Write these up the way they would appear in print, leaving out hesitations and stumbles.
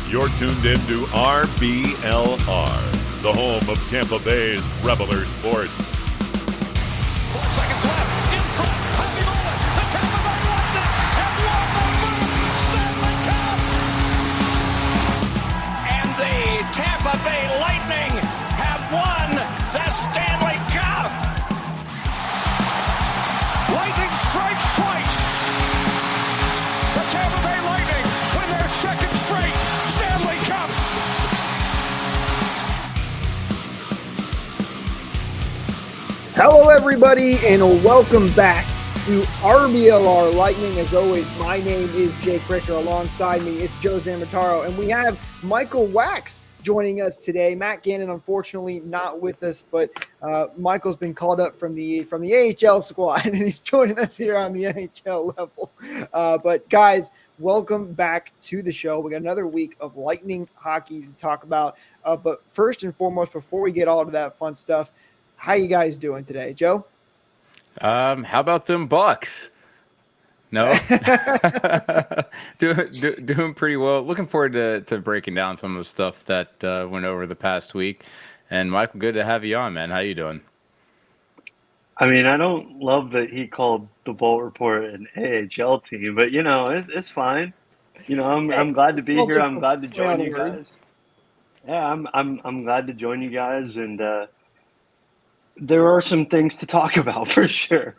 You're tuned in to RBLR, the home of Tampa Bay's Reveler Sports. 4 seconds left. In front. Hagel. The Tampa Bay Lightning have won the first Stanley Cup. And the Tampa Bay Lightning have won the Stanley Cup. Lightning strikes twice. The Tampa Bay Lightning win their second straight Stanley Cup. Hello, everybody, and welcome back to RBLR Lightning. As always, my name is Jake Richter. Alongside me, it's Joe Zamotaro, and we have Michael Wax joining us today. Matt Gannon, unfortunately, not with us, but Michael's been called up from the AHL squad, and he's joining us here on the NHL level. But guys, welcome back to the show. We got another week of Lightning hockey to talk about. But first and foremost, before we get all to that fun stuff, how you guys doing today, Joe? How about them Bucks? No, doing pretty well. Looking forward to breaking down some of the stuff that went over the past week. And Michael, good to have you on, man. How you doing? I mean, I don't love that he called the Bolt Report an AHL team, but it's fine. I'm glad to be here. I'm glad to join you guys. Yeah, I'm glad to join you guys, and there are some things to talk about for sure.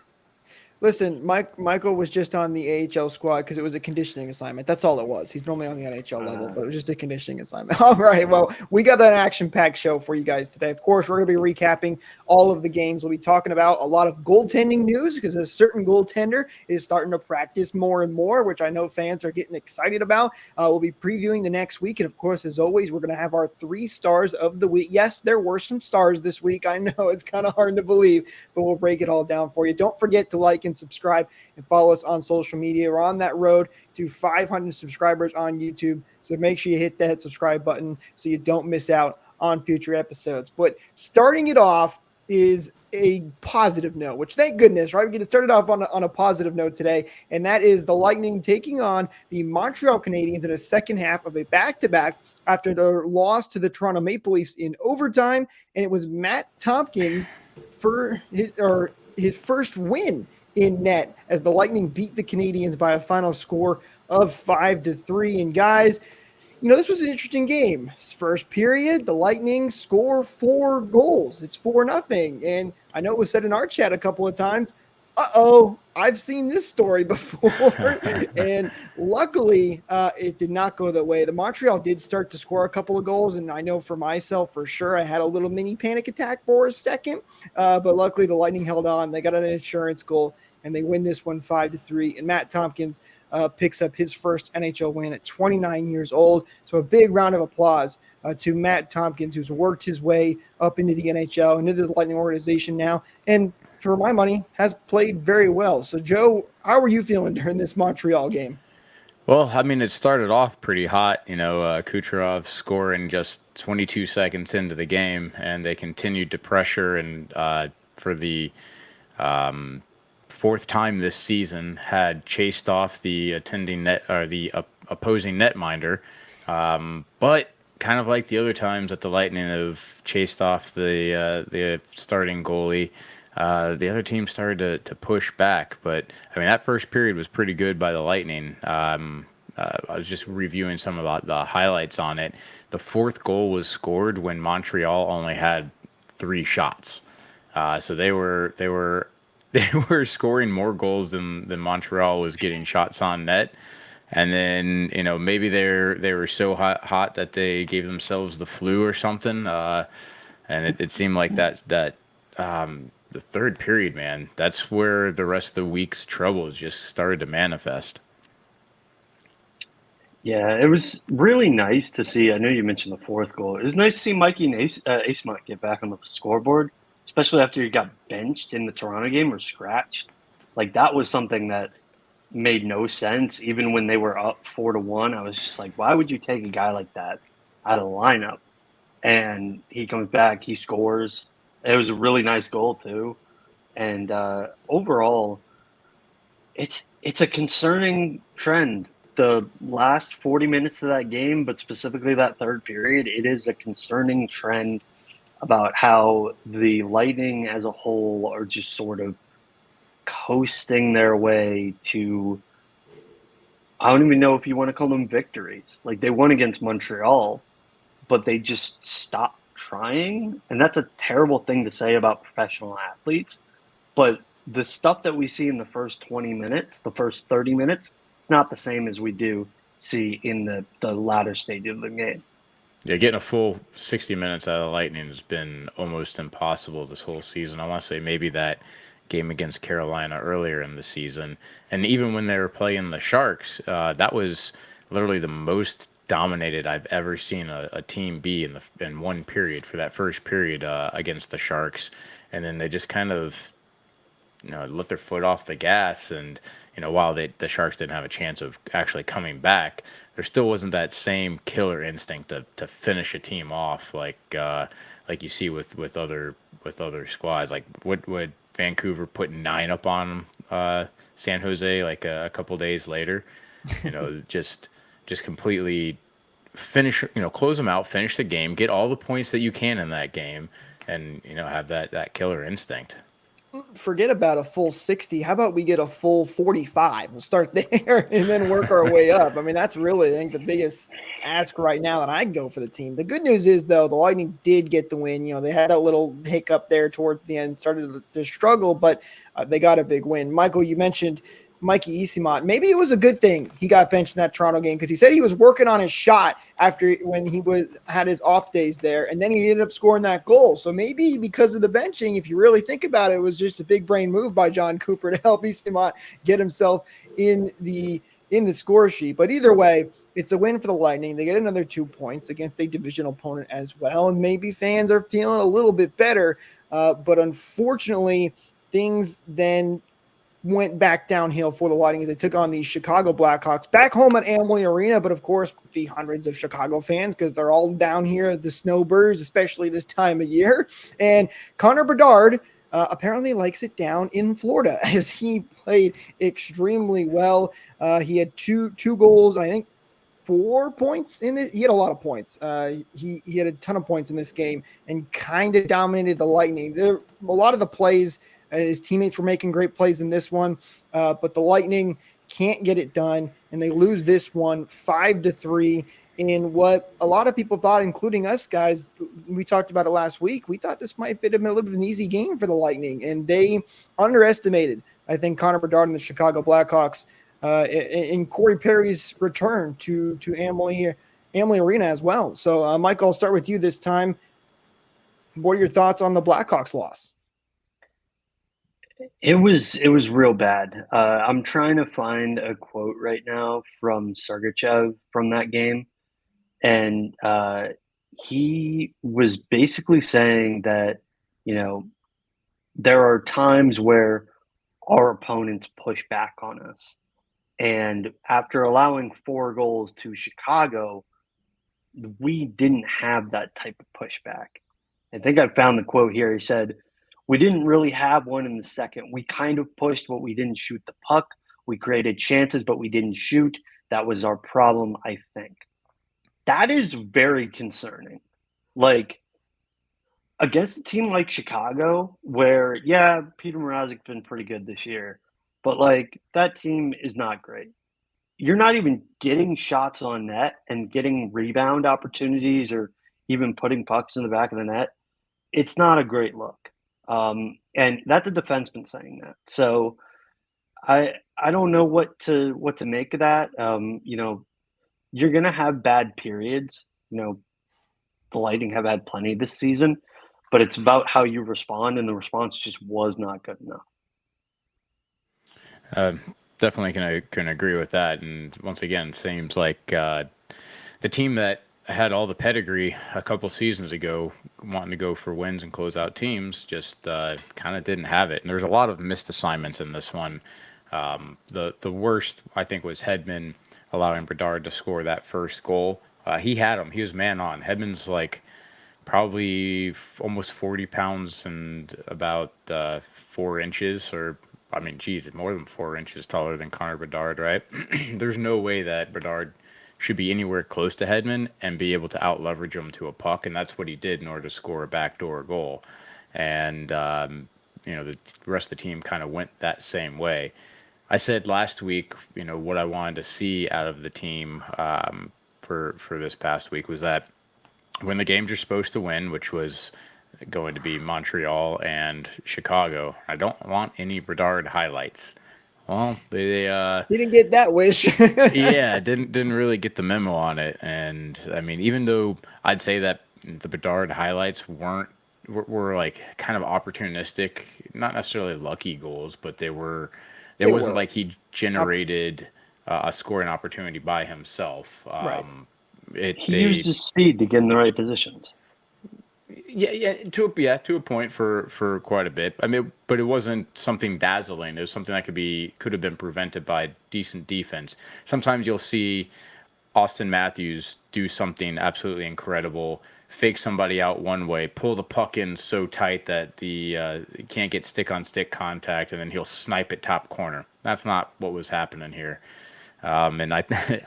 Listen, Michael was just on the AHL squad because it was a conditioning assignment. That's all it was. He's normally on the NHL level, but it was just a conditioning assignment. All right, well, we got an action-packed show for you guys today. Of course, we're going to be recapping all of the games. We'll be talking about a lot of goaltending news because a certain goaltender is starting to practice more and more, which I know fans are getting excited about. We'll be previewing the next week, and of course, as always, we're going to have our 3 stars of the week. Yes, there were some stars this week. I know it's kind of hard to believe, but we'll break it all down for you. Don't forget to like and subscribe and follow us on social media. We're on that road to 500 subscribers on YouTube, so make sure you hit that subscribe button so you don't miss out on future episodes. But starting it off is a positive note, which thank goodness, right? We get to start it off on a positive note today, and that is the Lightning taking on the Montreal Canadiens in a second half of a back-to-back after their loss to the Toronto Maple Leafs in overtime, and it was Matt Tomkins for his first win in net as the Lightning beat the Canadiens by a final score of 5-3. And guys, this was an interesting game. First period, the Lightning score 4 goals. It's 4-0. And I know it was said in our chat a couple of times, I've seen this story before. And luckily, it did not go that way. The Montreal did start to score a couple of goals, and I know for myself, for sure, I had a little mini panic attack for a second. But luckily, the Lightning held on. They got an insurance goal, and they win this one 5-3. And Matt Tomkins picks up his first NHL win at 29 years old. So a big round of applause to Matt Tomkins, who's worked his way up into the NHL and into the Lightning organization now. And for my money, has played very well. So, Joe, how were you feeling during this Montreal game? Well, I mean, it started off pretty hot, Kucherov scoring just 22 seconds into the game, and they continued to pressure, and for the 4th time this season had chased off the attending net or the opposing netminder. But kind of like the other times that the Lightning have chased off the starting goalie, the other team started to push back. But I mean, that first period was pretty good by the Lightning. I was just reviewing some of the highlights on it. The 4th goal was scored when Montreal only had 3 shots. So they were scoring more goals than Montreal was getting shots on net. And then, maybe they were so hot that they gave themselves the flu or something. And it seemed like that the 3rd period, man, that's where the rest of the week's troubles just started to manifest. Yeah, it was really nice to see. I know you mentioned the 4th goal. It was nice to see Mikey Acemont get back on the scoreboard, especially after he got benched in the Toronto game or scratched. Like, that was something that made no sense. Even when they were up 4-1, I was just like, why would you take a guy like that out of the lineup? And he comes back, he scores. It was a really nice goal too. And overall, it's a concerning trend the last 40 minutes of that game, but specifically that third period, it is a concerning trend about how the Lightning as a whole are just sort of coasting their way to, I don't even know if you want to call them victories. Like they won against Montreal, but they just stopped trying. And that's a terrible thing to say about professional athletes. But the stuff that we see in the first 20 minutes, the first 30 minutes, it's not the same as we do see in the latter stage of the game. Yeah, getting a full 60 minutes out of the Lightning has been almost impossible this whole season. I want to say maybe that game against Carolina earlier in the season. And even when they were playing the Sharks, that was literally the most dominated I've ever seen a team be in one period for that first period against the Sharks. And then they just kind of let their foot off the gas. And, while the Sharks didn't have a chance of actually coming back, there still wasn't that same killer instinct to finish a team off like you see with other squads. Like would Vancouver put 9 up on San Jose like a couple days later? Just completely finish, close them out, finish the game, get all the points that you can in that game, and have that killer instinct. Forget about a full 60. How about we get a full 45? We'll start there and then work our way up. I mean, that's really, I think, the biggest ask right now that I'd go for the team. The good news is, though, the Lightning did get the win. They had that little hiccup there towards the end, started to struggle, but they got a big win. Michael, you mentioned Mikey Eyssimont. Maybe it was a good thing he got benched in that Toronto game because he said he was working on his shot when he had his off days there, and then he ended up scoring that goal. So maybe because of the benching, if you really think about it, it was just a big brain move by John Cooper to help Eyssimont get himself in the score sheet. But either way, it's a win for the Lightning. They get another 2 points against a division opponent as well, and maybe fans are feeling a little bit better. But unfortunately, things then went back downhill for the Lightning as they took on the Chicago Blackhawks back home at Amalie Arena. But of course, the hundreds of Chicago fans, because they're all down here as the snowbirds, especially this time of year. And Connor Bedard apparently likes it down in Florida as he played extremely well. He had two goals, and I think 4 points in it. He had a lot of points. He had a ton of points in this game and kind of dominated the Lightning. A lot of the plays, his teammates were making great plays in this one, but the Lightning can't get it done, and they lose this one 5-3 in what a lot of people thought, including us guys. We talked about it last week. We thought this might have been a little bit of an easy game for the Lightning, and they underestimated, I think, Connor Bedard and the Chicago Blackhawks in Corey Perry's return to Amalie Arena as well. So, Michael, I'll start with you this time. What are your thoughts on the Blackhawks loss? It was real bad. I'm trying to find a quote right now from Sergachev from that game, and he was basically saying that there are times where our opponents push back on us, and after allowing 4 goals to Chicago, we didn't have that type of pushback. I think I found the quote here. He said, "We didn't really have one in the second. We kind of pushed, but we didn't shoot the puck. We created chances, but we didn't shoot. That was our problem, I think." That is very concerning. Like, against a team like Chicago, where, yeah, Peter Mrazek's been pretty good this year, but, like, that team is not great. You're not even getting shots on net and getting rebound opportunities or even putting pucks in the back of the net. It's not a great look. And that's a defenseman saying that. So I don't know what to make of that. You're gonna have bad periods. The Lightning have had plenty this season, but it's about how you respond, and the response just was not good enough. Definitely can agree with that. And once again, seems like the team that had all the pedigree a couple seasons ago, wanting to go for wins and close out teams, just kind of didn't have it. And there's a lot of missed assignments in this one. The worst, I think, was Hedman allowing Bedard to score that first goal. He had him. He was man on. Hedman's like probably almost 40 pounds and about 4 inches or I mean, geez, more than 4 inches taller than Connor Bedard, right? There's no way that Bedard should be anywhere close to Hedman and be able to out leverage him to a puck, and that's what he did in order to score a backdoor goal. And the rest of the team kind of went that same way. I said last week, what I wanted to see out of the team for this past week was that when the games you're supposed to win, which was going to be Montreal and Chicago, I don't want any Bedard highlights. Well, they Didn't get that wish. yeah, didn't really get the memo on it. And I mean, even though I'd say that the Bedard highlights were like kind of opportunistic, not necessarily lucky goals, but they were. It They wasn't were. like he generated a scoring opportunity by himself. Right. He used his speed to get in the right positions. Yeah, to a point for quite a bit. I mean, but it wasn't something dazzling. It was something that could have been prevented by decent defense. Sometimes you'll see Austin Matthews do something absolutely incredible, fake somebody out one way, pull the puck in so tight that the can't get stick on stick contact, and then he'll snipe it top corner. That's not what was happening here. And I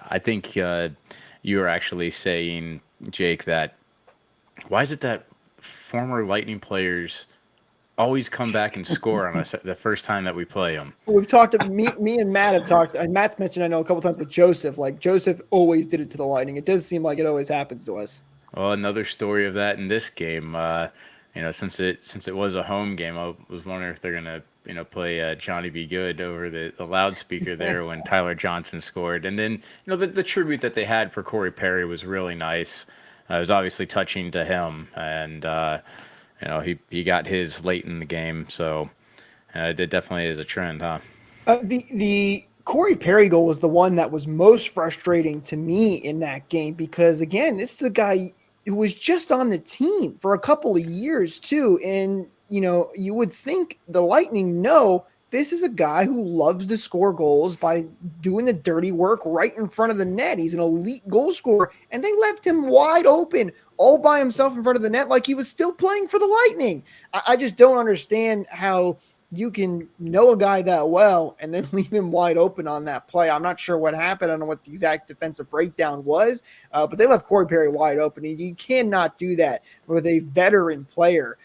I think you were actually saying, Jake, that why is it that former Lightning players always come back and score on us the first time that we play them? We've talked. Me and Matt have talked. And Matt's mentioned, I know, a couple times with Joseph. Like Joseph always did it to the Lightning. It does seem like it always happens to us. Well, another story of that in this game. Since it was a home game, I was wondering if they're gonna play Johnny Be Good over the loudspeaker there when Tyler Johnson scored. And then the tribute that they had for Corey Perry was really nice. It was obviously touching to him, and he got his late in the game, so it definitely is a trend, huh? The Corey Perry goal was the one that was most frustrating to me in that game because, again, this is a guy who was just on the team for a couple of years too, and you would think the Lightning know this is a guy who loves to score goals by doing the dirty work right in front of the net. He's an elite goal scorer, and they left him wide open all by himself in front of the net like he was still playing for the Lightning. I just don't understand how you can know a guy that well and then leave him wide open on that play. I'm not sure what happened. I don't know what the exact defensive breakdown was, but they left Corey Perry wide open, and you cannot do that with a veteran player.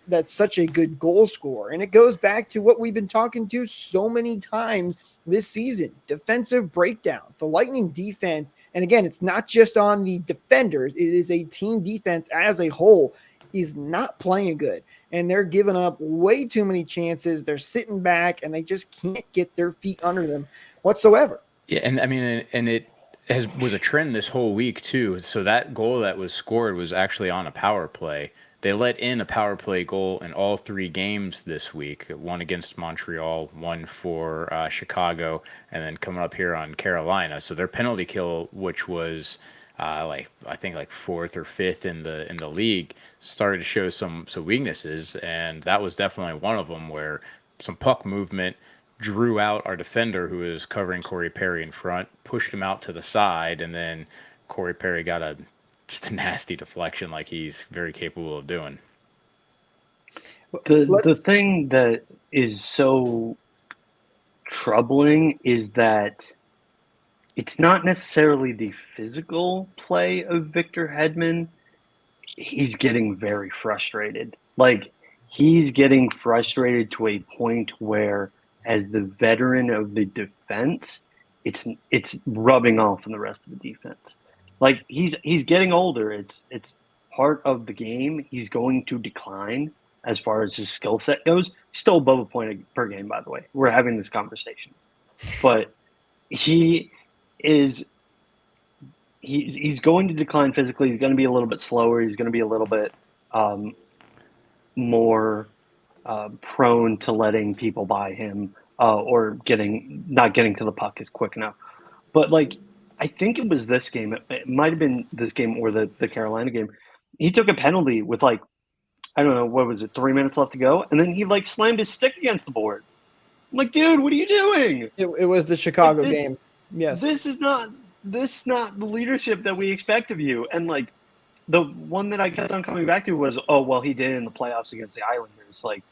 That's such a good goal scorer. And it goes back to what we've been talking to so many times this season, defensive breakdowns, the Lightning defense. And again, it's not just on the defenders. It is a team defense as a whole is not playing good. And they're giving up way too many chances. They're sitting back and they just can't get their feet under them whatsoever. Yeah. And I mean, and it was a trend this whole week too. So that goal that was scored was actually on a power play. They let in a power play goal in all 3 games this week, one against Montreal, one for Chicago, and then coming up here on Carolina. So their penalty kill, which was I think 4th or 5th in the league, started to show some weaknesses, and that was definitely one of them where some puck movement drew out our defender who was covering Corey Perry in front, pushed him out to the side, and then Corey Perry got just a nasty deflection like he's very capable of doing. The thing that is so troubling is that it's not necessarily the physical play of Victor Hedman. He's getting very frustrated. Like, he's getting frustrated to a point where, as the veteran of the defense, it's rubbing off on the rest of the defense. Like, he's getting older. It's part of the game. He's going to decline as far as his skill set goes. Still above a point per game, by the way. We're having this conversation. But he's going to decline physically. He's going to be a little bit slower. He's going to be a little bit more prone to letting people by him or not getting to the puck as quick enough. But, like, I think it was this game. It might have been this game or the Carolina game. He took a penalty with, like, I don't know, what was it, 3 minutes left to go? And then he, like, slammed his stick against the board. I'm like, dude, what are you doing? It was the Chicago game. Yes. This is not the leadership that we expect of you. And, like, the one that I kept on coming back to was, oh, well, he did in the playoffs against the Islanders. Like,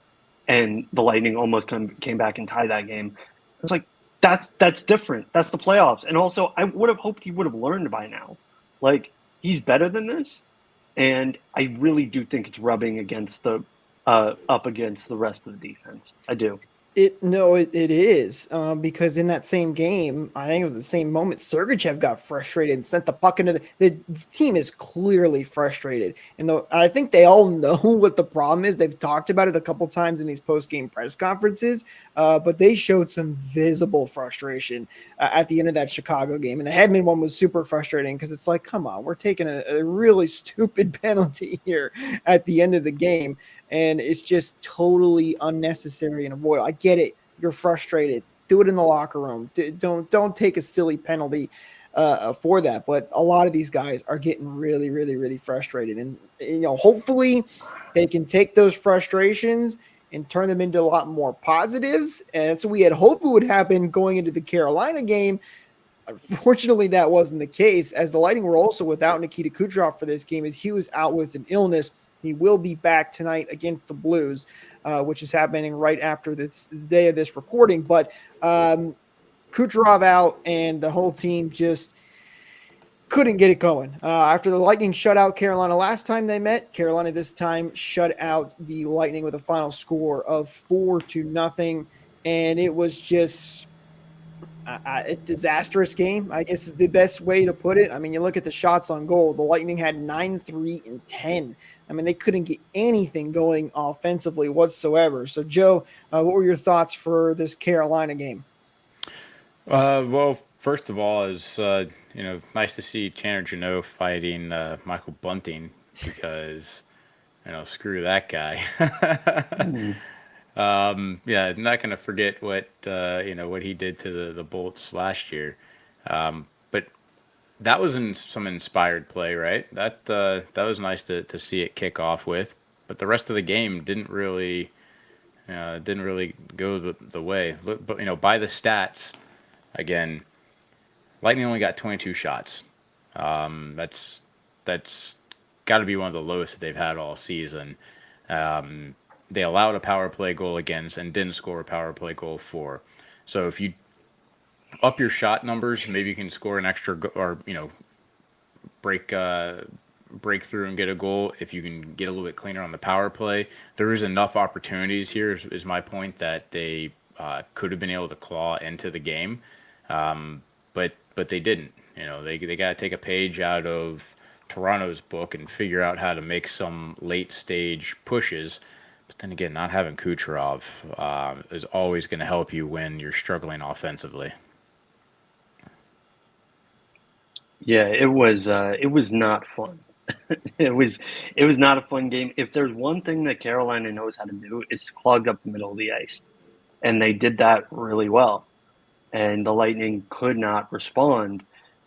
and the Lightning almost came back and tied that game. I was like, that's different. That's the playoffs. And also, I would have hoped he would have learned by now. Like, he's better than this, and I really do think it's rubbing against the up against the rest of the defense. I do. It is because in that same game, I think it was the same moment, Sergachev got frustrated and sent the puck into the team is clearly frustrated, and though I think they all know what the problem is. They've talked about it a couple times in these post-game press conferences, but they showed some visible frustration at the end of that Chicago game, and the Hedman one was super frustrating because it's like, come on, we're taking a really stupid penalty here at the end of the game. And it's just totally unnecessary and avoidable. I get it. You're frustrated. Do it in the locker room. Don't take a silly penalty for that. But a lot of these guys are getting really, really, really frustrated. And, hopefully they can take those frustrations and turn them into a lot more positives. And so we had hoped it would happen going into the Carolina game. Unfortunately, that wasn't the case, as the Lightning were also without Nikita Kucherov for this game, as he was out with an illness. He will be back tonight against the Blues, which is happening right after the day of this recording. But Kucherov out, and the whole team just couldn't get it going. After the Lightning shut out Carolina last time they met, Carolina this time shut out the Lightning with a final score of 4-0. And it was just a disastrous game, I guess is the best way to put it. I mean, you look at the shots on goal. The Lightning had 9, 3, and 10. I mean, they couldn't get anything going offensively whatsoever. So, Joe, what were your thoughts for this Carolina game? Well, first of all, is nice to see Tanner Jeannot fighting Michael Bunting, because screw that guy. Yeah, I'm not gonna forget what what he did to the Bolts last year. But that was some inspired play, right? That was nice to see it kick off with. But the rest of the game didn't really go the way. But by the stats, again, Lightning only got 22 shots. That's got to be one of the lowest that they've had all season. They allowed a power play goal against and didn't score a power play goal for. So if you up your shot numbers, maybe you can score an extra or break through and get a goal. If you can get a little bit cleaner on the power play, there is enough opportunities here. Is my point, that they could have been able to claw into the game, but they didn't. They got to take a page out of Toronto's book and figure out how to make some late stage pushes. But then again, not having Kucherov is always going to help you when you're struggling offensively. Yeah, it was not fun. it was not a fun game. If there's one thing that Carolina knows how to do, it's clog up the middle of the ice. And they did that really well. And the Lightning could not respond.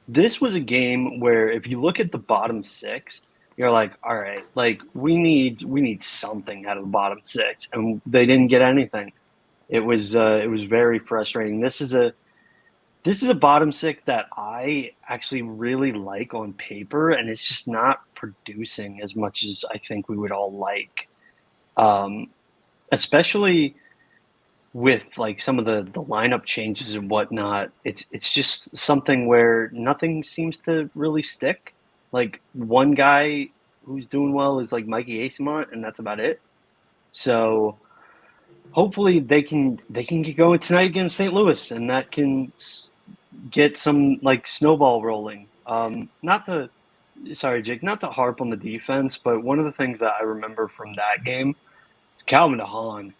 This was a game where if you look at the bottom six, you're like, all right, like we need something out of the bottom six, and they didn't get anything. It was very frustrating. This is a bottom six that I actually really like on paper, and it's just not producing as much as I think we would all like, especially with like some of the lineup changes and whatnot. It's just something where nothing seems to really stick. Like one guy who's doing well is like Mikey Eyssimont, and that's about it. So hopefully they can get going tonight against St. Louis, and that can get some like snowball rolling. Sorry, Jake, not to harp on the defense, but one of the things that I remember from that game is Calvin DeHaan.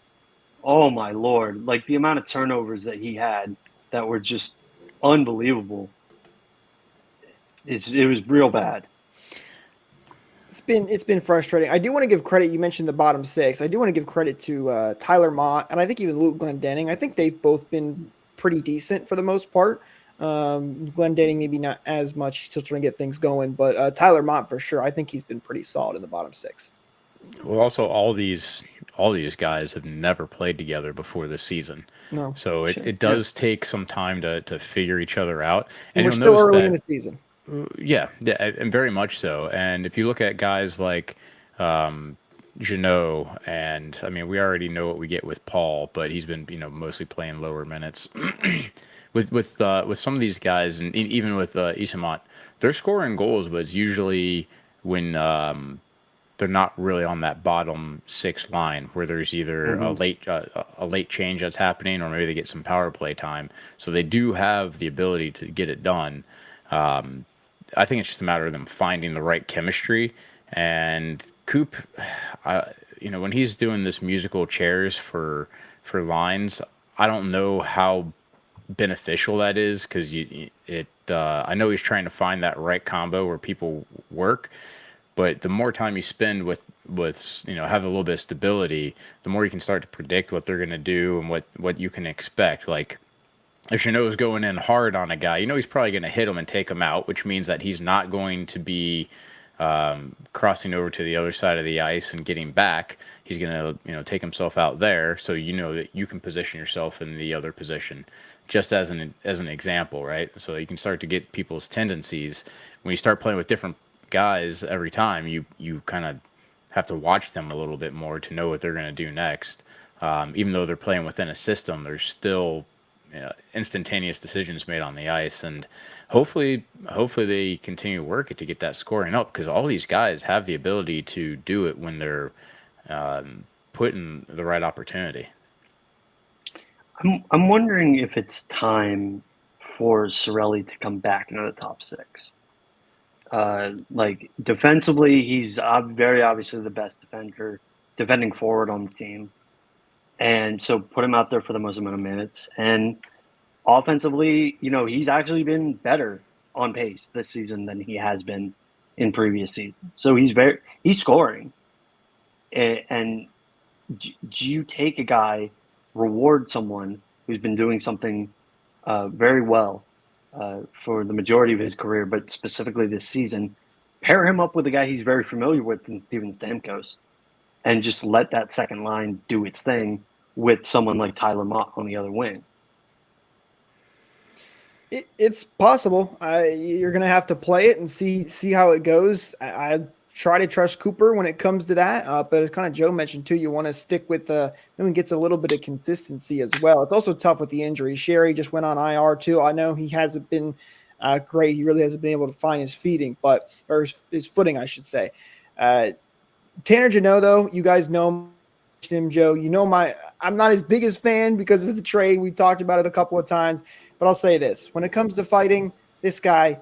Oh my Lord! Like the amount of turnovers that he had that were just unbelievable. It was real bad. It's been frustrating. I do want to give credit. You mentioned the bottom six. I do want to give credit to Tyler Mott, and I think even Luke Glendening. I think they've both been pretty decent for the most part. Glendening maybe not as much. He's still trying to get things going, but Tyler Mott for sure. I think he's been pretty solid in the bottom six. Well, also all these guys have never played together before this season. No, so it does take some time to figure each other out. And we're still early in the season. Yeah, and very much so. And if you look at guys like, Jeannot, and I mean we already know what we get with Paul, but he's been mostly playing lower minutes. With some of these guys, and even with Isamont, they're scoring goals, but it's usually when they're not really on that bottom six line where there's either a late change that's happening, or maybe they get some power play time. So they do have the ability to get it done. I think it's just a matter of them finding the right chemistry. And Coop, when he's doing this musical chairs for lines, I don't know how beneficial that is, because I know he's trying to find that right combo where people work, but the more time you spend with have a little bit of stability, the more you can start to predict what they're going to do and what you can expect. Like if Jeannot's going in hard on a guy, he's probably going to hit him and take him out, which means that he's not going to be crossing over to the other side of the ice and getting back. He's going to take himself out there, so that you can position yourself in the other position, just as an example, right? So you can start to get people's tendencies. When you start playing with different guys every time, you kind of have to watch them a little bit more to know what they're going to do next. Even though they're playing within a system, there's still instantaneous decisions made on the ice, and hopefully they continue to work it to get that scoring up, because all these guys have the ability to do it when they're put in the right opportunity. I'm wondering if it's time for Cirelli to come back into the top six. Like defensively, he's very obviously the best defending forward on the team, and so put him out there for the most amount of minutes. And offensively, he's actually been better on pace this season than he has been in previous seasons. So he's scoring. And do you take a guy, reward someone who's been doing something very well for the majority of his career, but specifically this season, pair him up with a guy he's very familiar with in Steven Stamkos, and just let that second line do its thing with someone like Tyler Mott on the other wing? It's possible. You're going to have to play it and see how it goes. I try to trust Cooper when it comes to that. But as kind of Joe mentioned too, you want to stick with when gets a little bit of consistency as well. It's also tough with the injury. Sherry just went on IR too. I know he hasn't been great. He really hasn't been able to find his footing, his footing, I should say. Tanner Jeannot, though, you guys know him, Joe. I'm not his biggest fan because of the trade. We talked about it a couple of times, but I'll say this: when it comes to fighting, this guy,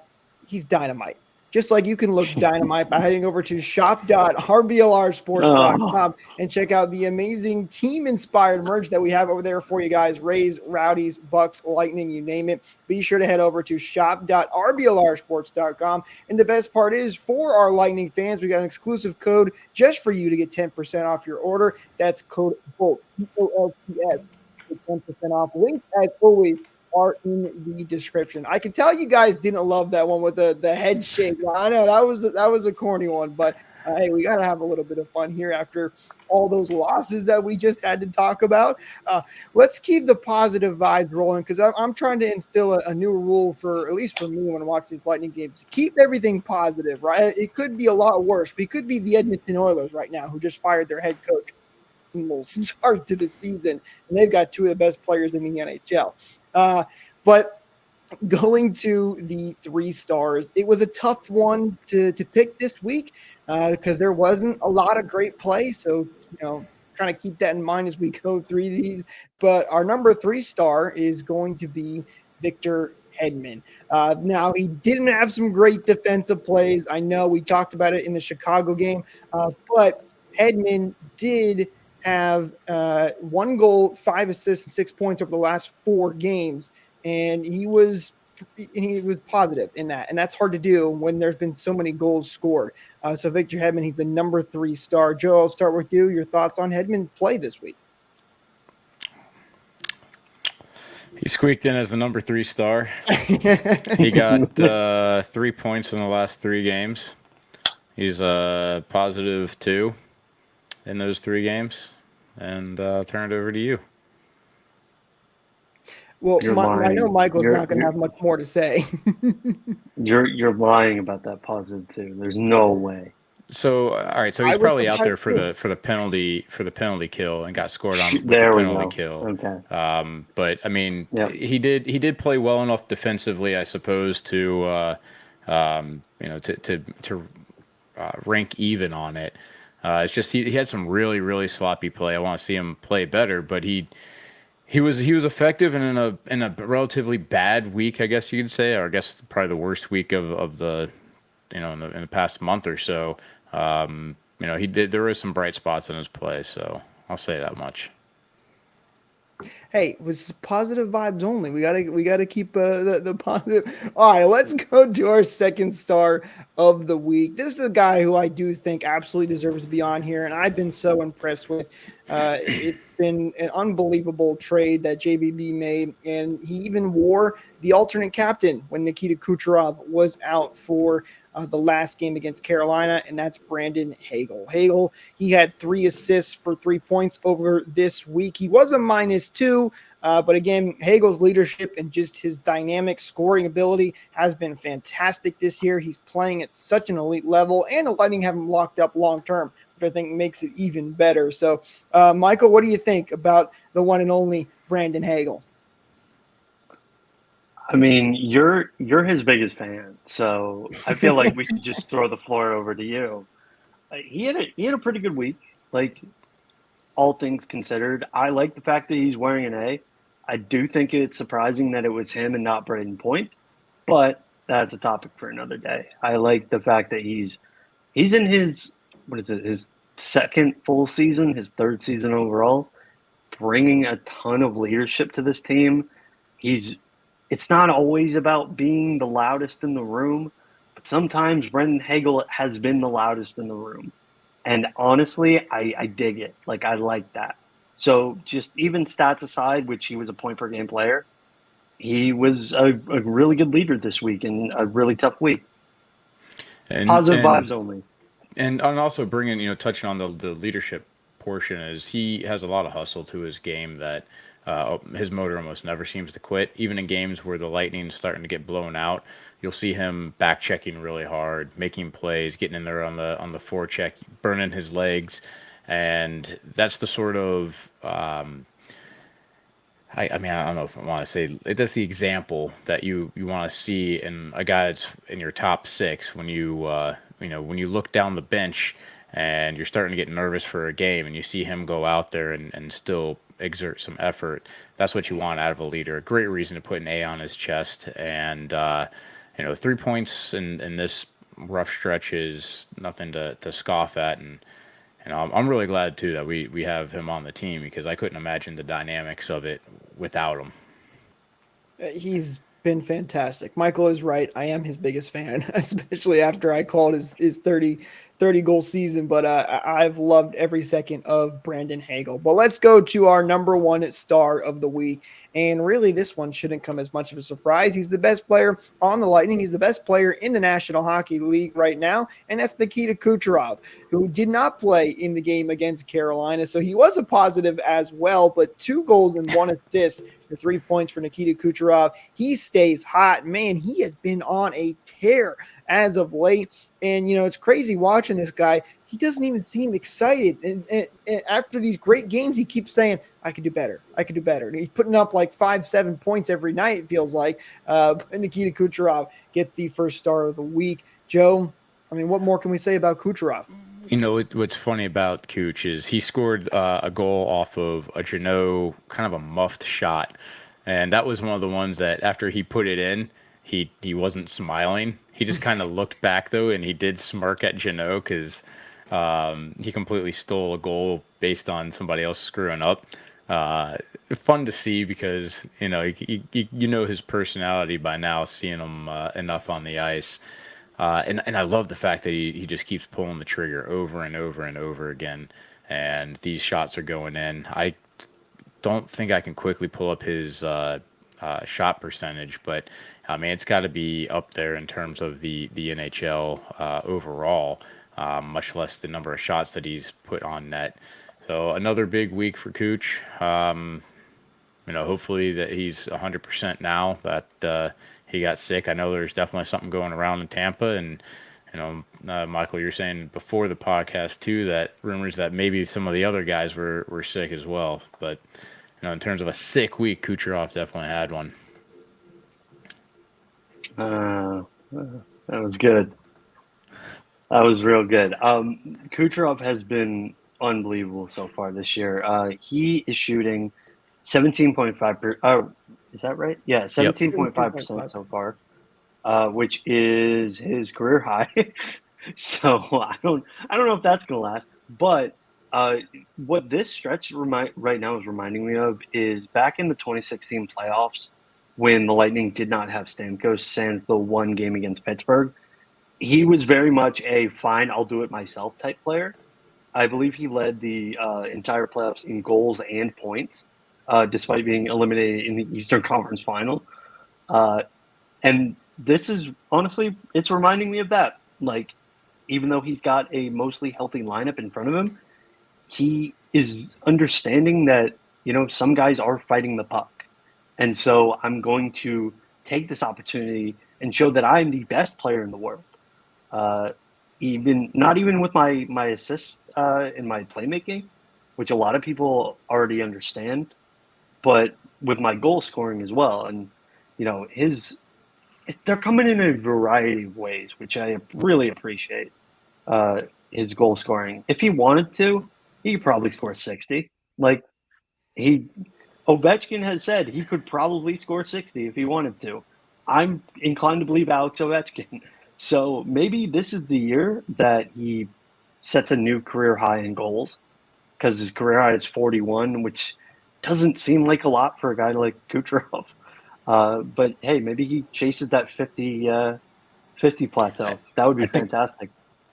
he's dynamite. Just like you can look dynamite by heading over to shop.rblrsports.com and check out the amazing team-inspired merch that we have over there for you guys. Rays, Rowdies, Bucks, Lightning, you name it. Be sure to head over to shop.rblrsports.com. And the best part is, for our Lightning fans, we got an exclusive code just for you to get 10% off your order. That's code BOLTS, BOLTS, 10% off. Links, as always, are in the description. I can tell you guys didn't love that one with the head shake. I know that was a corny one, but hey, we got to have a little bit of fun here after all those losses that we just had to talk about. Let's keep the positive vibes rolling, because I'm trying to instill a new rule, for at least for me when I watch these Lightning games. Keep everything positive, right? It could be a lot worse. We could be the Edmonton Oilers right now, who just fired their head coach. Start to the season, and they've got two of the best players in the NHL. But going to the 3 stars, it was a tough one to pick this week because there wasn't a lot of great play. So, kind of keep that in mind as we go through these. But our number 3 star is going to be Victor Hedman. Now, he didn't have some great defensive plays. I know we talked about it in the Chicago game, but Hedman did have 1 goal, 5 assists, and 6 points over the last 4 games. And he was positive in that. And that's hard to do when there's been so many goals scored. So Victor Hedman, he's the number 3 star. Joe, I'll start with you. Your thoughts on Hedman play this week? He squeaked in as the number 3 star. He got 3 points in the last 3 games. He's positive 2 in those 3 games. And turn it over to you. Well, I know Michael's not going to have much more to say. You're lying about that positive 2. There's no way. So all right, so I he's was probably out there surprised too. for the penalty kill and got scored on with the There we penalty go. kill. Okay. But I mean, Yep. he did play well enough defensively, I suppose, to rank even on it. It's just he had some really sloppy play. I want to see him play better, but he was effective and in a relatively bad week, I guess you could say, or I guess probably the worst week of the in the past month or so. He did. There were some bright spots in his play, so I'll say that much. Hey, it was positive vibes only. We gotta keep the positive. All right, let's go to our second star of the week. This is a guy who I do think absolutely deserves to be on here, and I've been so impressed with. It's been an unbelievable trade that JBB made, and he even wore the alternate captain when Nikita Kucherov was out for the last game against Carolina, and that's Brandon Hagel. Hagel, he had 3 assists for 3 points over this week. He was a -2, but again, Hagel's leadership and just his dynamic scoring ability has been fantastic this year. He's playing at such an elite level, and the Lightning have him locked up long term, which I think makes it even better. So, Michael, what do you think about the one and only Brandon Hagel? I mean, you're his biggest fan, so I feel like we should just throw the floor over to you. He had a pretty good week, like all things considered. I like the fact that he's wearing an A. I do think it's surprising that it was him and not Braden Point, but that's a topic for another day. I like the fact that he's in his what is it, his second full season, his third season overall, bringing a ton of leadership to this team. He's It's not always about being the loudest in the room, but sometimes Brendan Hagel has been the loudest in the room. And honestly, I dig it. Like, I like that. So, just even stats aside, which he was a point per game player, he was a really good leader this week in a really tough week. And Positive and vibes only. and also bringing touching on the leadership portion is he has a lot of hustle to his game that his motor almost never seems to quit. Even in games where the Lightning's starting to get blown out, you'll see him back checking really hard, making plays, getting in there on the forecheck, burning his legs, and that's the sort of I mean, I don't know if I want to say that's the example that you want to see in a guy that's in your top 6 when when you look down the bench and you're starting to get nervous for a game and you see him go out there and still exert some effort. That's what you want out of a leader. A great reason to put an A on his chest, and 3 points in this rough stretch is nothing to scoff at. And I'm really glad too that we have him on the team because I couldn't imagine the dynamics of it without him. He's been fantastic. Michael is right. I am his biggest fan, especially after I called his 30 goal season. But I've loved every second of Brandon Hagel. But let's go to our number 1 star of the week. And really, this one shouldn't come as much of a surprise. He's the best player on the Lightning. He's the best player in the National Hockey League right now. And that's Nikita Kucherov, who did not play in the game against Carolina. So he was a positive as well, but 2 goals and 1 assist for 3 points for Nikita Kucherov. He stays hot. Man, he has been on a tear as of late. And, it's crazy watching this guy. He doesn't even seem excited. And after these great games, he keeps saying, I could do better. I could do better. And he's putting up like 5-7 points every night, it feels like. Nikita Kucherov gets the first star of the week. Joe, I mean, what more can we say about Kucherov? What's funny about Kuch is he scored a goal off of a Jeannot kind of a muffed shot. And that was one of the ones that after he put it in, he wasn't smiling. He just kind of looked back, though, and he did smirk at Jeannot because he completely stole a goal based on somebody else screwing up. Fun to see because, you know his personality by now, seeing him enough on the ice. And I love the fact that he just keeps pulling the trigger over and over and over again. And these shots are going in. I don't think I can quickly pull up his shot percentage, but I mean, it's got to be up there in terms of the NHL overall, much less the number of shots that he's put on net. So another big week for Kuch. Hopefully that he's 100% now that he got sick. I know there's definitely something going around in Tampa, and Michael, you're saying before the podcast too that rumors that maybe some of the other guys were sick as well. But in terms of a sick week, Kucherov definitely had one. That was good. That was real good. Kucherov has been unbelievable so far this year. He is shooting 17.5%. Is that right? Yeah, Yep. 17.5% so far, which is his career high. So I don't know if that's gonna last. But what this stretch right now is reminding me of is back in the 2016 playoffs when the Lightning did not have Stamkos, sans the one game against Pittsburgh. He was very much a fine, I'll do it myself type player. I believe he led the entire playoffs in goals and points, despite being eliminated in the Eastern Conference Final. And this is honestly, it's reminding me of that. Like, even though he's got a mostly healthy lineup in front of him, he is understanding that, some guys are fighting the puck. And so I'm going to take this opportunity and show that I'm the best player in the world. Even not even with my assists and my playmaking, which a lot of people already understand, but with my goal scoring as well. And they're coming in a variety of ways, which I really appreciate. His goal scoring. If he wanted to, he could probably score 60. Like Ovechkin has said he could probably score 60 if he wanted to. I'm inclined to believe Alex Ovechkin. So maybe this is the year that he sets a new career high in goals, because his career high is 41, which doesn't seem like a lot for a guy like Kucherov. But hey, maybe he chases that 50 plateau. That would be fantastic.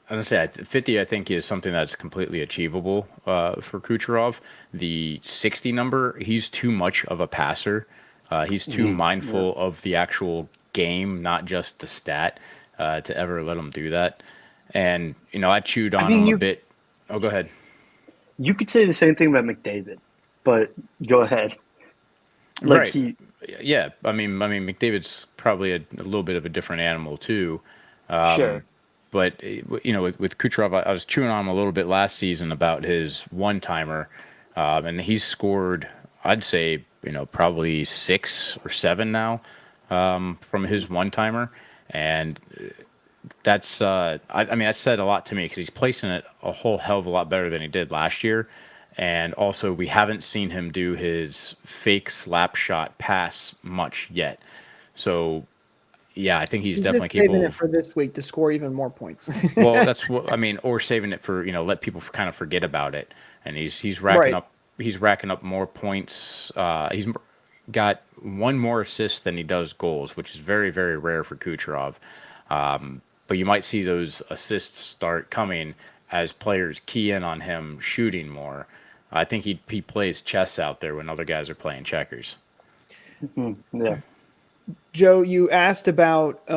I was going to say, 50, I think, is something that's completely achievable for Kucherov. The 60 number, he's too much of a passer. He's too mindful of the actual game, not just the stat, to ever let him do that. And, I chewed on him a bit. Oh, go ahead. You could say the same thing about McDavid, but go ahead. Right. Yeah. I mean, McDavid's probably a little bit of a different animal, too. Sure. But, with Kucherov, I was chewing on him a little bit last season about his one-timer, and he's scored, I'd say, probably 6 or 7 now from his one-timer. And that's, that said a lot to me because he's placing it a whole hell of a lot better than he did last year. And also, we haven't seen him do his fake slap shot pass much yet. So, yeah, I think he's definitely capable. Saving it for this week to score even more points. Well, that's what I mean, or saving it for let people kind of forget about it. And he's racking up more points. He's got one more assist than he does goals, which is very, very rare for Kucherov. But you might see those assists start coming as players key in on him shooting more. I think he plays chess out there when other guys are playing checkers. Yeah. Joe, you asked about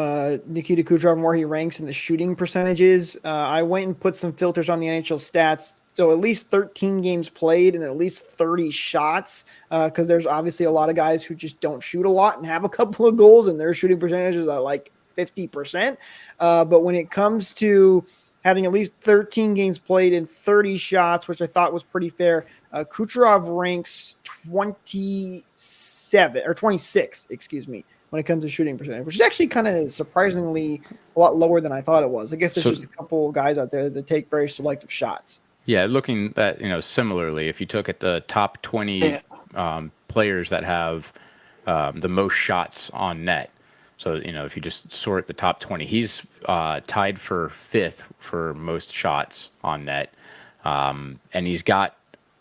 Nikita Kucherov and where he ranks in the shooting percentages. I went and put some filters on the NHL stats. So at least 13 games played and at least 30 shots, because there's obviously a lot of guys who just don't shoot a lot and have a couple of goals, and their shooting percentages are like 50%. But when it comes to having at least 13 games played and 30 shots, which I thought was pretty fair, Kucherov ranks 26, when it comes to shooting percentage, which is actually kind of surprisingly a lot lower than I thought it was. I guess there's just a couple of guys out there that take very selective shots. Yeah, looking at, similarly, if you took at the top 20 players that have the most shots on net, so, if you just sort the top 20, he's tied for 5th for most shots on net. And he's got,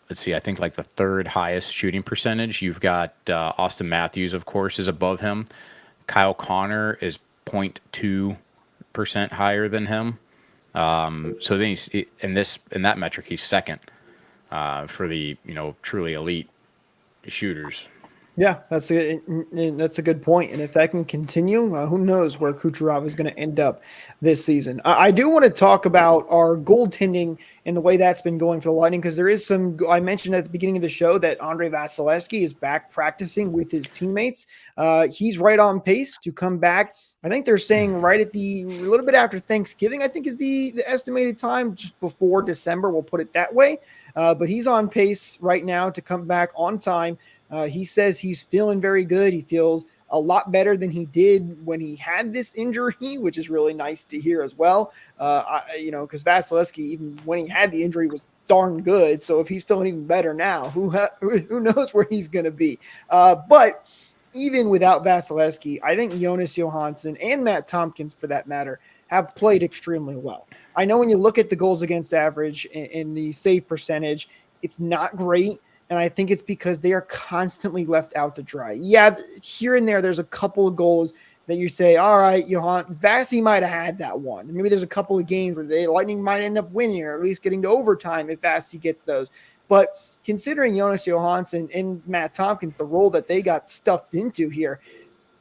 let's see, I think like the 3rd highest shooting percentage. You've got Austin Matthews, of course, is above him. Kyle Connor is 0.2% higher than him. So then he's in that metric, he's 2nd for the truly elite shooters. Yeah, that's a good point. And if that can continue, who knows where Kucherov is going to end up this season. I do want to talk about our goaltending and the way that's been going for the Lightning, because there is some. I mentioned at the beginning of the show that Andrei Vasilevsky is back practicing with his teammates. He's right on pace to come back. I think they're saying right at a little bit after Thanksgiving, I think is the estimated time, just before December. We'll put it that way. But he's on pace right now to come back on time. He says he's feeling very good. He feels a lot better than he did when he had this injury, which is really nice to hear as well. Because Vasilevsky, even when he had the injury, was darn good. So if he's feeling even better now, who knows where he's going to be? But even without Vasilevsky, I think Jonas Johansson and Matt Tomkins, for that matter, have played extremely well. I know when you look at the goals against average and the save percentage, it's not great. And I think it's because they are constantly left out to dry. Yeah, here and there, there's a couple of goals that you say, all right, Vasi might have had that one. Maybe there's a couple of games where the Lightning might end up winning or at least getting to overtime if Vasi gets those. But considering Jonas Johansson and Matt Tomkins, the role that they got stuffed into here,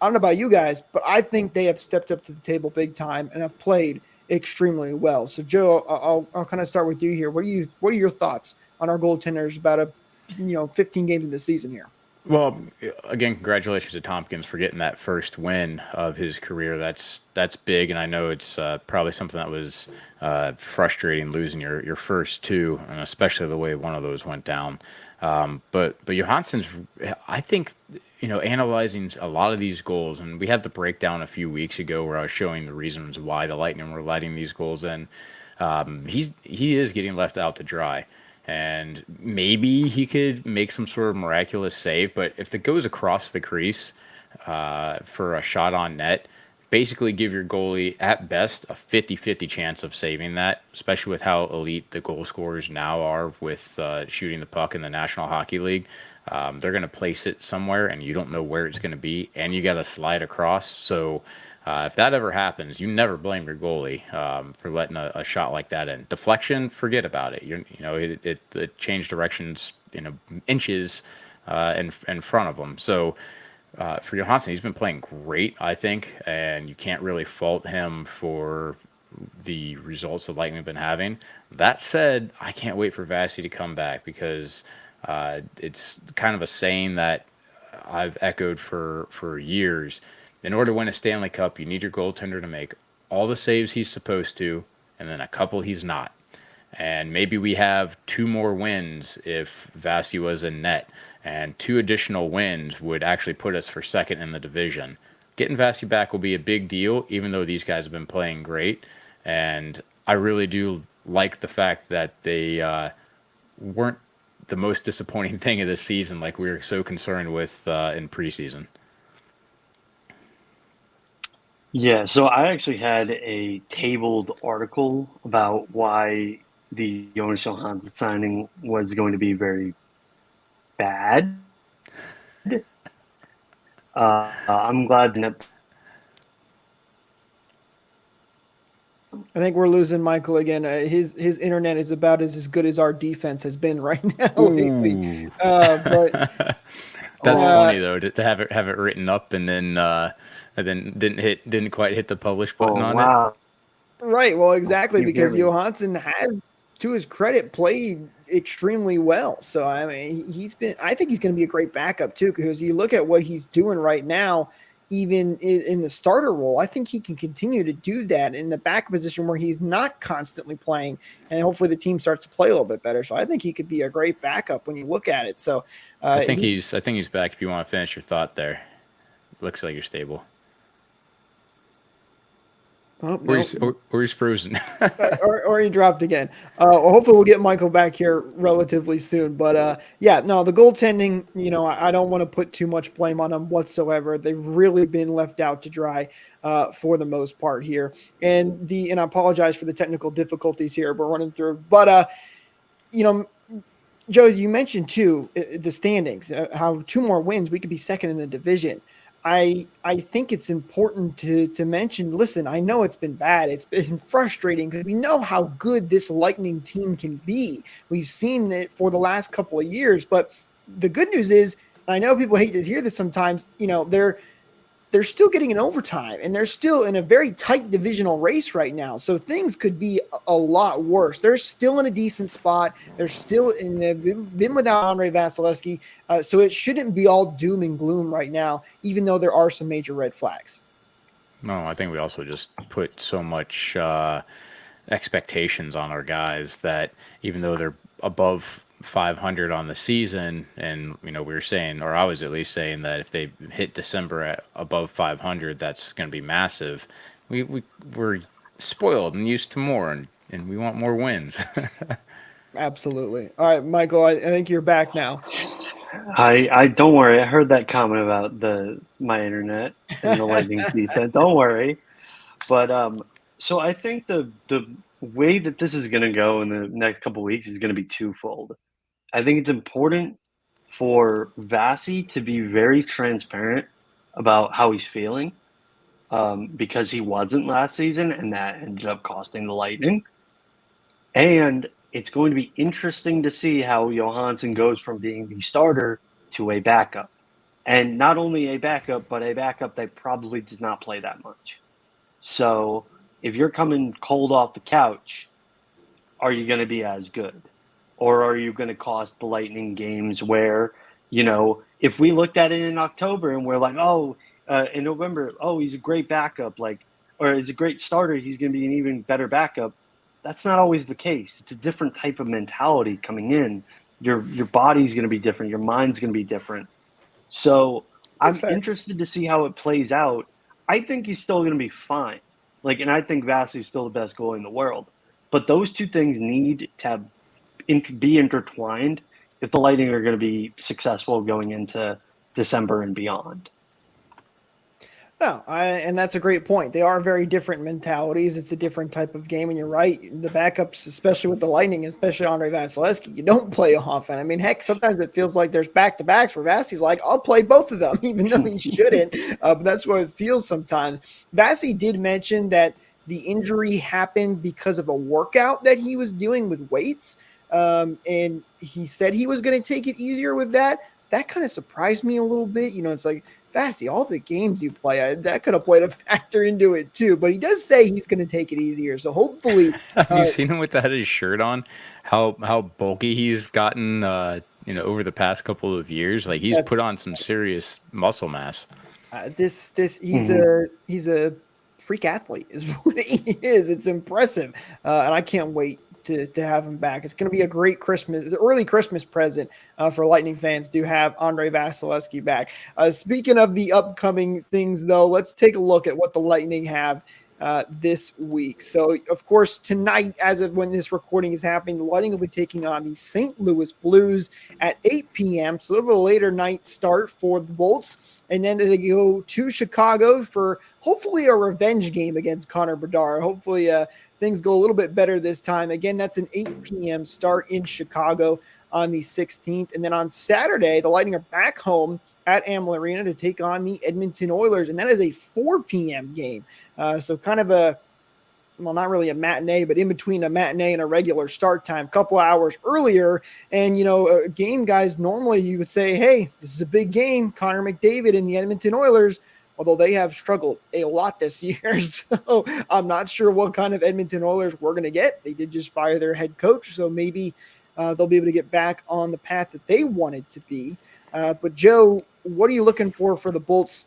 I don't know about you guys, but I think they have stepped up to the table big time and have played extremely well. So, Joe, I'll kind of start with you here. What are your thoughts on our goaltenders about 15 games in the season here? Well, again, congratulations to Tompkins for getting that first win of his career. That's big, and I know it's probably something that was frustrating losing your first two, and especially the way one of those went down. But Johansson's, I think, analyzing a lot of these goals, and we had the breakdown a few weeks ago where I was showing the reasons why the Lightning were letting these goals in. He is getting left out to dry. And maybe he could make some sort of miraculous save, but if it goes across the crease for a shot on net, basically give your goalie, at best, a 50-50 chance of saving that, especially with how elite the goal scorers now are with shooting the puck in the National Hockey League. They're going to place it somewhere, and you don't know where it's going to be, and you got to slide across. So if that ever happens, you never blame your goalie for letting a shot like that in. Deflection, forget about it. It changed directions inches in front of him. So for Johansson, he's been playing great, I think, and you can't really fault him for the results the Lightning have been having. That said, I can't wait for Vasi to come back because it's kind of a saying that I've echoed for years. In order to win a Stanley Cup, you need your goaltender to make all the saves he's supposed to, and then a couple he's not. And maybe we have 2 more wins if Vasi was in net, and 2 additional wins would actually put us for second in the division. Getting Vasi back will be a big deal, even though these guys have been playing great. And I really do like the fact that they weren't the most disappointing thing of this season like we were so concerned with in preseason. Yeah, so I actually had a tabled article about why the Jonas Johansson signing was going to be very bad. I'm glad that. I think we're losing Michael again. His internet is about as good as our defense has been right now lately. But that's funny though to have it written up and then didn't quite hit the publish button on it. Right. Well, exactly, because Johansson has, to his credit, played extremely well. So I mean, I think he's going to be a great backup too, because you look at what he's doing right now. Even in the starter role, I think he can continue to do that in the back position where he's not constantly playing, and hopefully the team starts to play a little bit better. So I think he could be a great backup when you look at it. So I think he's back. If you want to finish your thought there, looks like you're stable. Oh, or he's frozen. or he dropped again. Hopefully we'll get Michael back here relatively soon. But the goaltending, I don't want to put too much blame on them whatsoever. They've really been left out to dry for the most part here. And I apologize for the technical difficulties here we're running through. But, Joe, you mentioned too the standings, how 2 more wins, we could be second in the division. I think it's important to mention, listen, I know it's been bad. It's been frustrating because we know how good this Lightning team can be. We've seen it for the last couple of years, but the good news is I know people hate to hear this sometimes. They're still getting an overtime, and they're still in a very tight divisional race right now. So things could be a lot worse. They're still in a decent spot. They're still they've been without Andre Vasilevsky. So it shouldn't be all doom and gloom right now, even though there are some major red flags. No, I think we also just put so much expectations on our guys that even though they're above 500 on the season, and we were saying, or I was at least saying, that if they hit December at above 500, that's going to be massive. We're spoiled and used to more, and we want more wins. Absolutely. All right, Michael, I think you're back now. I don't worry. I heard that comment about my internet and the Lightning's defense. Don't worry. But so I think the way that this is going to go in the next couple of weeks is going to be twofold. I think it's important for Vasi to be very transparent about how he's feeling, because he wasn't last season, and that ended up costing the Lightning. And it's going to be interesting to see how Johansson goes from being the starter to a backup. And not only a backup, but a backup that probably does not play that much. So if you're coming cold off the couch, are you going to be as good? Or are you going to cost the Lightning games where, if we looked at it in October and we're like, in November, he's a great backup, or he's a great starter, he's going to be an even better backup. That's not always the case. It's a different type of mentality coming in. Your body's going to be different. Your mind's going to be different. So I'm interested to see how it plays out. I think he's still going to be fine. And I think Vasi's still the best goalie in the world. But those two things need to be intertwined if the Lightning are going to be successful going into December and beyond. No, and that's a great point. They are very different mentalities. It's a different type of game, and you're right. The backups, especially with the Lightning, especially Andre Vasilevsky, you don't play often. I mean, heck, sometimes it feels like there's back-to-backs where Vasi's like, I'll play both of them, even though he shouldn't. But that's what it feels sometimes. Vasi did mention that the injury happened because of a workout that he was doing with weights, and he said he was going to take it easier with that. That kind of surprised me a little bit. It's like, Vasi, all the games you play, that could have played a factor into it too. But he does say he's going to take it easier. So hopefully, have you seen him without his shirt on? How bulky he's gotten, over the past couple of years. Like he's put on some serious muscle mass. He's a freak athlete, is what he is. It's impressive, and I can't wait to have him back. It's going to be a great early Christmas present for Lightning fans to have Andre Vasilevsky back. Speaking of the upcoming things, though, let's take a look at what the Lightning have this week. So, of course, tonight, as of when this recording is happening, the Lightning will be taking on the St. Louis Blues at 8 p.m. So a little bit later night start for the Bolts. And then they go to Chicago for hopefully a revenge game against Connor Bedard. Hopefully things go a little bit better this time. Again, that's an 8 p.m. start in Chicago on the 16th. And then on Saturday, the Lightning are back home at Amel Arena to take on the Edmonton Oilers. And that is a 4 p.m. game. So kind of not really a matinee, but in between a matinee and a regular start time, a couple of hours earlier. And, a game, guys, normally you would say, hey, this is a big game, Connor McDavid and the Edmonton Oilers, although they have struggled a lot this year. So I'm not sure what kind of Edmonton Oilers we're going to get. They did just fire their head coach, so maybe they'll be able to get back on the path that they wanted to be. But, Joe, what are you looking for the Bolts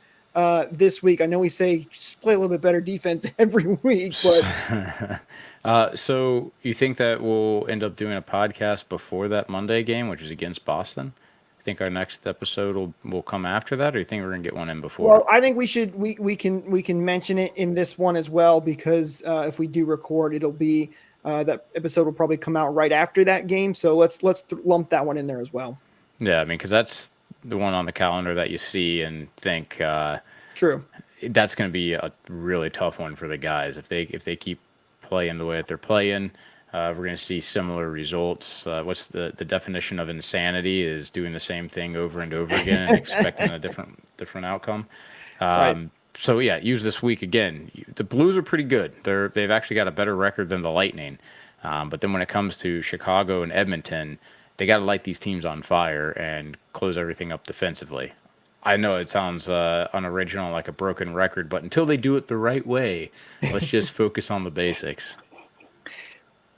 this week? I know we say just play a little bit better defense every week, but so you think that we'll end up doing a podcast before that Monday game, which is against Boston? I think our next episode will come after that, or you think we're gonna get one in before? Well, I think we can mention it in this one as well, because if we do record, it'll be that episode will probably come out right after that game. So let's lump that one in there as well. Yeah, I mean, because that's the one on the calendar that you see and think true. That's going to be a really tough one for the guys. If they keep playing the way that they're playing, we're going to see similar results. What's the definition of insanity? Is doing the same thing over and over again and expecting a different outcome. Right. So yeah, use this week again. The Blues are pretty good. They've actually got a better record than the Lightning. But then when it comes to Chicago and Edmonton, they got to light these teams on fire and close everything up defensively. I know it sounds unoriginal, like a broken record, but until they do it the right way, let's just focus on the basics.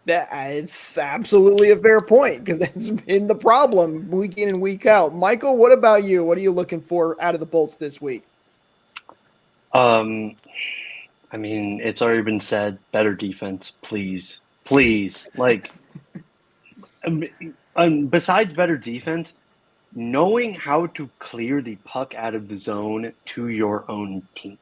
It's absolutely a fair point because that's been the problem week in and week out. Michael, what about you? What are you looking for out of the Bolts this week? I mean, it's already been said, better defense, please. Please. Like, besides better defense, knowing how to clear the puck out of the zone to your own team.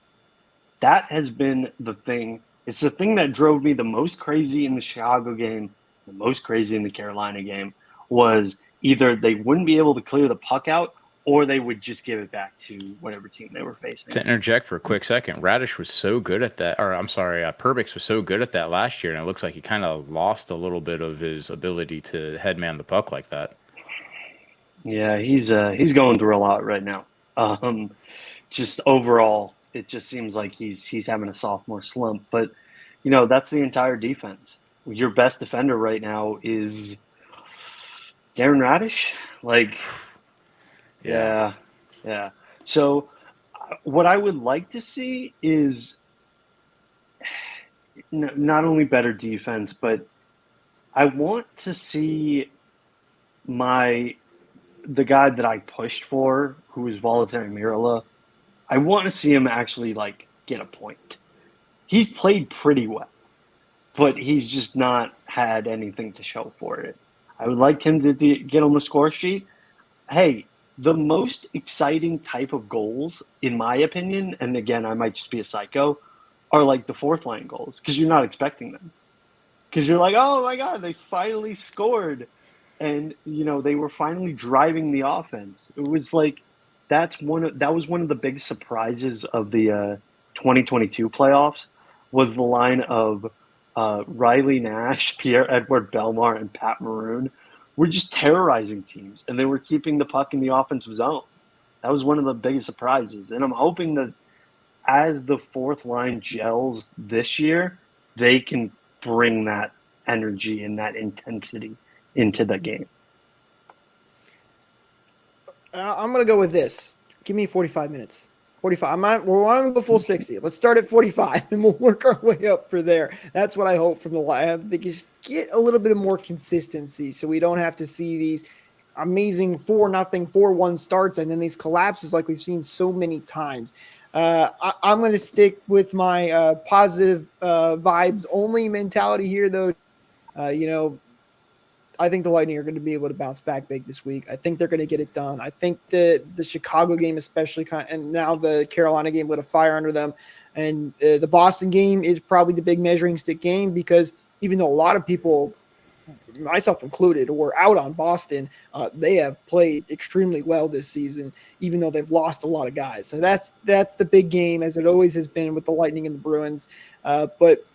That has been the thing. It's the thing that drove me the most crazy in the Chicago game, the most crazy in the Carolina game, was either they wouldn't be able to clear the puck out or they would just give it back to whatever team they were facing. To interject for a quick second, Radish was so good at that, or I'm sorry, Perbix was so good at that last year, and it looks like he kind of lost a little bit of his ability to headman the puck like that. Yeah, he's going through a lot right now. Just overall, it just seems like he's having a sophomore slump. But that's the entire defense. Your best defender right now is Darren Radish. Like, yeah. So, what I would like to see is not only better defense, but I want to see the guy that I pushed for, who is Voluntary Mirala, I want to see him actually get a point. He's played pretty well, but he's just not had anything to show for it. I would like him to get on the score sheet. Hey, the most exciting type of goals, in my opinion, and again, I might just be a psycho, are the fourth line goals because you're not expecting them. Because you're like, oh my God, they finally scored. And they were finally driving the offense. It was that was one of the big surprises of the 2022 playoffs was the line of Riley Nash, Pierre-Edouard Bellemare, and Pat Maroon were just terrorizing teams, and they were keeping the puck in the offensive zone. That was one of the biggest surprises, and I'm hoping that as the fourth line gels this year, they can bring that energy and that intensity into the game. I'm going to go with this. Give me 45 minutes. 45. We're on to go full 60. Let's start at 45, and we'll work our way up for there. That's what I hope from the line. I think just get a little bit of more consistency so we don't have to see these amazing 4-0, 4-1 starts and then these collapses like we've seen so many times. I'm going to stick with my positive vibes only mentality here, though. I think the Lightning are going to be able to bounce back big this week. I think they're going to get it done. I think the Chicago game especially, and now the Carolina game lit a fire under them. And the Boston game is probably the big measuring stick game because even though a lot of people, myself included, were out on Boston, they have played extremely well this season, even though they've lost a lot of guys. So that's the big game, as it always has been with the Lightning and the Bruins. But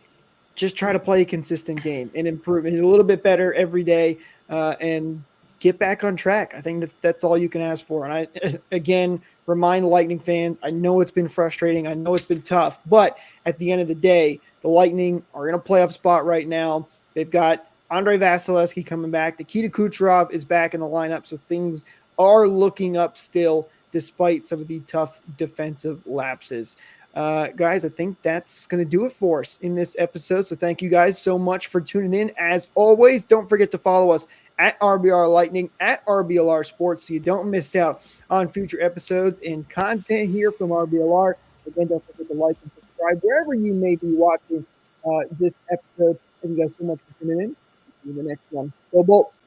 just try to play a consistent game and improve it a little bit better every day and get back on track. I think that's all you can ask for. And I, again, remind Lightning fans, I know it's been frustrating. I know it's been tough. But at the end of the day, the Lightning are in a playoff spot right now. They've got Andrei Vasilevsky coming back. Nikita Kucherov is back in the lineup. So things are looking up still despite some of the tough defensive lapses. Guys, I think that's going to do it for us in this episode. So thank you guys so much for tuning in. As always, don't forget to follow us at RBR Lightning, at RBLR Sports, so you don't miss out on future episodes and content here from RBLR. Again, don't forget to like and subscribe wherever you may be watching this episode. Thank you guys so much for tuning in. See you in the next one. Go Bolts!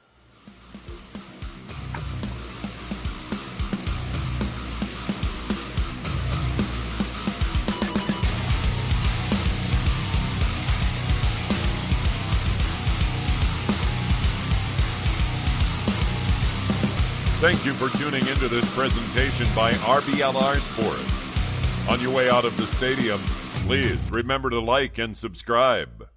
Thank you for tuning into this presentation by RBLR Sports. On your way out of the stadium, please remember to like and subscribe.